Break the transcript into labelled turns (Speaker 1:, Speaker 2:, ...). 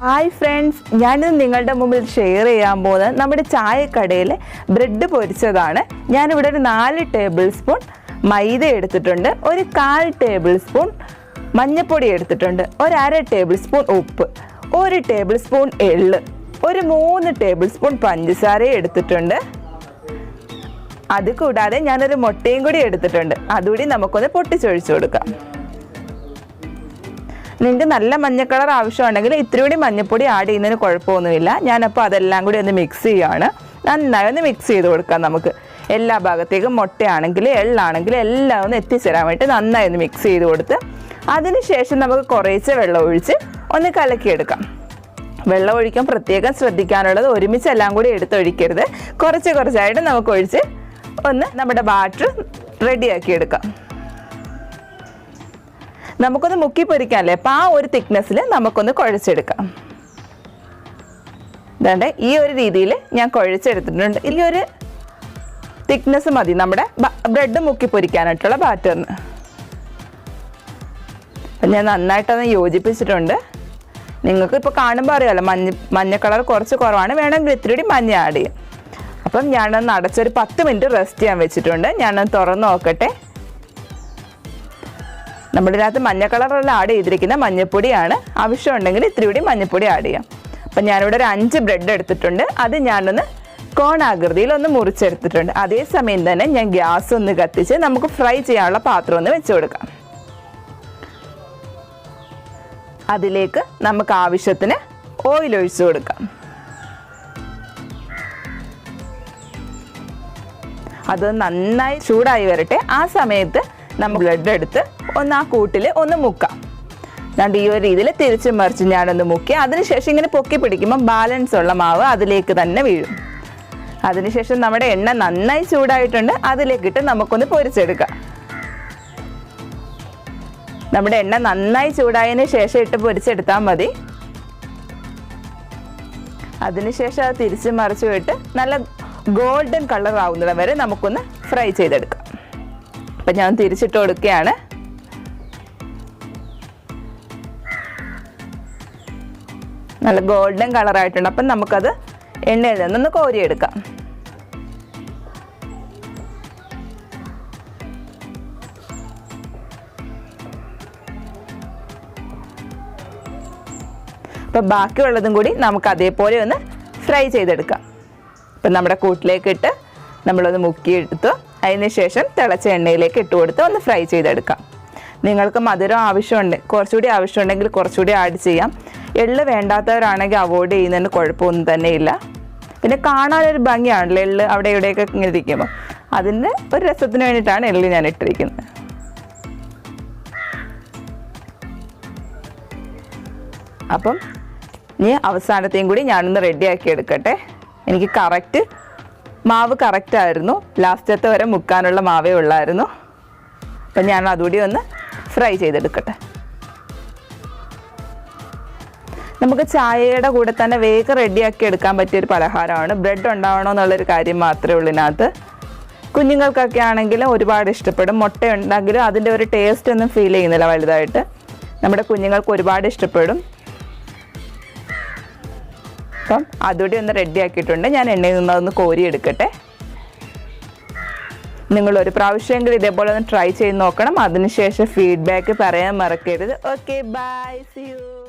Speaker 1: Hi friends, ഞാനിത് നിങ്ങളുടെ മുമ്പിൽ ഷെയർ ചെയ്യാൻ പോകുന്നത് നമ്മുടെ ചായക്കടയിലെ ബ്രെഡ് പൊരിച്ചതാണ്. ഞാനിവിടെ ഒരു 4 ടേബിൾ സ്പൂൺ മൈദ എടുത്തിട്ടുണ്ട്, ഒരു 1/4 ടേബിൾ സ്പൂൺ മഞ്ഞൾപ്പൊടി എടുത്തിട്ടുണ്ട്, ഒരു 1/2 ടേബിൾ സ്പൂൺ ഉപ്പ്, 1 ടേബിൾ സ്പൂൺ എള്ള്, ഒരു 3 ടേബിൾ സ്പൂൺ പഞ്ചസാര എടുത്തിട്ടുണ്ട്. അത് കൂടാതെ ഞാനൊരു മുട്ടയും കൂടി എടുത്തിട്ടുണ്ട്. അതുകൂടി നമുക്കൊന്ന് പൊട്ടിച്ചൊഴിച്ചു കൊടുക്കാം. നിങ്ങൾക്ക് നല്ല മഞ്ഞ കളർ ആവശ്യമുണ്ടെങ്കിൽ ഇത്തിരി കൂടി മഞ്ഞൾപ്പൊടി ആഡ് ചെയ്യുന്നതിന് കുഴപ്പമൊന്നുമില്ല. ഞാനപ്പോൾ അതെല്ലാം കൂടി ഒന്ന് മിക്സ് ചെയ്യുകയാണ്. നന്നായി ഒന്ന് മിക്സ് ചെയ്ത് കൊടുക്കാം. നമുക്ക് എല്ലാ ഭാഗത്തേക്കും മുട്ടയാണെങ്കിലും എള്ളാണെങ്കിലും എല്ലാം ഒന്ന് എത്തിച്ചേരാൻ വേണ്ടി നന്നായി ഒന്ന് മിക്സ് ചെയ്ത് കൊടുത്ത് അതിനുശേഷം നമുക്ക് കുറേശ്ശെ വെള്ളം ഒഴിച്ച് ഒന്ന് കലക്കിയെടുക്കാം. വെള്ളം ഒഴിക്കാൻ പ്രത്യേകം ശ്രദ്ധിക്കാനുള്ളത് ഒരുമിച്ച് എല്ലാം കൂടി എടുത്തൊഴിക്കരുത്. കുറച്ചായിട്ട് നമുക്ക് ഒഴിച്ച് ഒന്ന് നമ്മുടെ ബാറ്റർ റെഡിയാക്കി എടുക്കാം. നമുക്കൊന്ന് മുക്കി പൊരിക്കാമല്ലേ, അപ്പം ആ ഒരു തിക്നെസ്സിൽ നമുക്കൊന്ന് കുഴച്ചെടുക്കാം. ഇതാണ്ട് ഈ ഒരു രീതിയിൽ ഞാൻ കുഴച്ചെടുത്തിട്ടുണ്ട്. ഈ ഒരു തിക്നെസ് മതി നമ്മുടെ ബ്രെഡ് മുക്കി പൊരിക്കാനായിട്ടുള്ള ബാറ്ററിന്. അപ്പം ഞാൻ നന്നായിട്ടൊന്ന് യോജിപ്പിച്ചിട്ടുണ്ട്. നിങ്ങൾക്ക് ഇപ്പോൾ കാണുമ്പോൾ അറിയാമല്ലോ മഞ്ഞ കളർ കുറച്ച് കുറവാണ്, വേണമെങ്കിൽ ഇത്തിരി കൂടി മഞ്ഞ ആഡ് ചെയ്യും. അപ്പം ഞാനൊന്ന് അടച്ചൊരു 10 മിനിറ്റ് റെസ്റ്റ് ചെയ്യാൻ വെച്ചിട്ടുണ്ട്. ഞാനൊന്ന് തുറന്ന് നോക്കട്ടെ. നമ്മുടെ ഇതിനകത്ത് മഞ്ഞ കളറെല്ലാം ആഡ് ചെയ്തിരിക്കുന്ന മഞ്ഞൾപ്പൊടിയാണ്. ആവശ്യമുണ്ടെങ്കിൽ ഇത്തിരി കൂടി മഞ്ഞൾപ്പൊടി ആഡ് ചെയ്യാം. അപ്പം ഞാനിവിടെ ഒരു 5 ബ്രെഡ് എടുത്തിട്ടുണ്ട്. അത് ഞാനൊന്ന് കോണാകൃതിയിൽ ഒന്ന് മുറിച്ചെടുത്തിട്ടുണ്ട്. അതേസമയം തന്നെ ഞാൻ ഗ്യാസ് ഒന്ന് കത്തിച്ച് നമുക്ക് ഫ്രൈ ചെയ്യാനുള്ള പാത്രം ഒന്ന് വെച്ച് കൊടുക്കാം. അതിലേക്ക് നമുക്ക് ആവശ്യത്തിന് ഓയിൽ ഒഴിച്ചു കൊടുക്കാം. അത് നന്നായി ചൂടായി വരട്ടെ. ആ സമയത്ത് നമ്മൾ ബ്രെഡ് എടുത്ത് ഒന്ന് ആ കൂട്ടിൽ ഒന്ന് മുക്കാം. രണ്ട് ഈ ഒരു രീതിയിൽ തിരിച്ചു മറിച്ച് ഞാനൊന്ന് മുക്കി അതിനുശേഷം ഇങ്ങനെ പൊക്കി പിടിക്കുമ്പോൾ ബാലൻസ് ഉള്ള മാവ് അതിലേക്ക് തന്നെ വീഴും. അതിനുശേഷം നമ്മുടെ എണ്ണ നന്നായി ചൂടായിട്ടുണ്ട്. അതിലേക്കിട്ട് നമുക്കൊന്ന് പൊരിച്ചെടുക്കാം. നമ്മുടെ എണ്ണ നന്നായി ചൂടായതിന് ശേഷം ഇട്ട് പൊരിച്ചെടുത്താൽ മതി. അതിനുശേഷം അത് തിരിച്ച് മറിച്ച് വിട്ട് നല്ല ഗോൾഡൻ കളർ ആവുന്നത് വരെ നമുക്കൊന്ന് ഫ്രൈ ചെയ്തെടുക്കാം. അപ്പം ഞാൻ തിരിച്ചിട്ട് കൊടുക്കുകയാണ്. നല്ല ഗോൾഡൻ കളറായിട്ടുണ്ട്. അപ്പം നമുക്കത് എണ്ണയിൽ നിന്നൊന്ന് കോരിയെടുക്കാം. അപ്പം ബാക്കിയുള്ളതും കൂടി നമുക്ക് അതേപോലെ ഒന്ന് ഫ്രൈ ചെയ്തെടുക്കാം. അപ്പം നമ്മുടെ കൂട്ടിലേക്ക് ഇട്ട് നമ്മളൊന്ന് മുക്കിയെടുത്തു. അതിന് ശേഷം തിളച്ച എണ്ണയിലേക്ക് ഇട്ട് കൊടുത്ത് ഒന്ന് ഫ്രൈ ചെയ്തെടുക്കാം. നിങ്ങൾക്ക് മധുരം കുറച്ചുകൂടി ആവശ്യമുണ്ടെങ്കിൽ കുറച്ചുകൂടി ആഡ് ചെയ്യാം. എള്ള് വേണ്ടാത്തവരാണെങ്കിൽ അവോയ്ഡ് ചെയ്യുന്നതിന് കുഴപ്പമൊന്നും തന്നെ ഇല്ല. പിന്നെ കാണാനൊരു ഭംഗിയാണല്ലോ എള്ള് അവിടെ ഇവിടെയൊക്കെ ഇങ്ങനെ ഇരിക്കുമ്പോൾ. അതിൻ്റെ ഒരു രസത്തിന് വേണ്ടിയിട്ടാണ് എള്ള് ഞാൻ ഇട്ടിരിക്കുന്നത്. അപ്പം ഇനി അവസാനത്തെയും കൂടി ഞാനൊന്ന് റെഡിയാക്കി എടുക്കട്ടെ. എനിക്ക് മാവ് കറക്റ്റായിരുന്നു. ലാസ്റ്റത്തെ വരെ മുക്കാനുള്ള മാവേ ഉള്ളായിരുന്നു. അപ്പം ഞാൻ അതുകൂടി ഒന്ന് ഫ്രൈ ചെയ്തെടുക്കട്ടെ. നമുക്ക് ചായയുടെ കൂടെ തന്നെ വേഗം റെഡിയാക്കി എടുക്കാൻ പറ്റിയൊരു പലഹാരമാണ്. ബ്രെഡ് ഉണ്ടാവണമെന്നുള്ളൊരു കാര്യം മാത്രമേ ഉള്ളൂ ഇതിനകത്ത്. കുഞ്ഞുങ്ങൾക്കൊക്കെ ആണെങ്കിലും ഒരുപാട് ഇഷ്ടപ്പെടും. മുട്ട ഉണ്ടെങ്കിലും അതിൻ്റെ ഒരു ടേസ്റ്റ് ഒന്നും ഫീൽ ചെയ്യുന്നില്ല വലുതായിട്ട്. നമ്മുടെ കുഞ്ഞുങ്ങൾക്ക് ഒരുപാട് ഇഷ്ടപ്പെടും. അപ്പം അതുകൂടി ഒന്ന് റെഡിയാക്കിയിട്ടുണ്ട്. ഞാൻ എണ്ണയിൽ നിന്ന് അതൊന്ന് കോരിയെടുക്കട്ടെ. നിങ്ങളൊരു പ്രാവശ്യമെങ്കിലും ഇതേപോലെ ഒന്ന് ട്രൈ ചെയ്ത് നോക്കണം. അതിനുശേഷം ഫീഡ്ബാക്ക് പറയാൻ മറക്കരുത്. Okay, bye, see U.